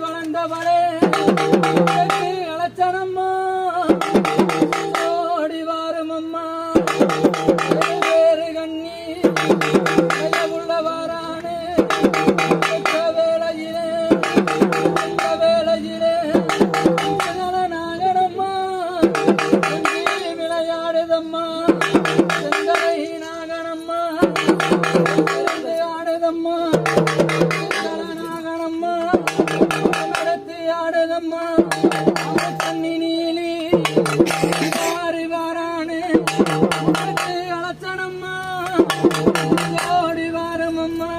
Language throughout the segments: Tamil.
வளர்ந்தவளே அலச்சனம்மா ஓடி வாரும் அம்மா வேறு கண்ணி உள்ளவாரானே வேளையிலே நாகனம்மா விளையாடுதம்மா செந்தலை நாகனம்மா ஆடுதம்மா நாகனம்மா நடத்தி ஆடுதம்மா தண்ணி நீலி வாரி வாரானே அலச்சனம்மா ஓடி வாரமம்மா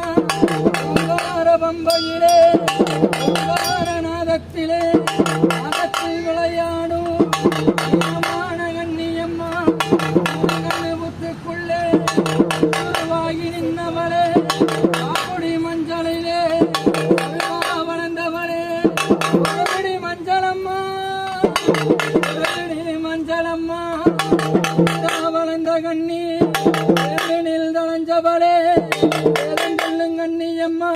பம்பையிலே நாதத்திலே அகத்து விளையாடும் கண்ணியம்மா புத்துக்குள்ளே உருவாகி நின்றவளே ஆடி மஞ்சளிலே வளர்ந்தவளே ஒருபடி மஞ்சளம்மா மஞ்சளம்மா வளர்ந்த கண்ணி தளஞ்சவளே கண்ணியம்மா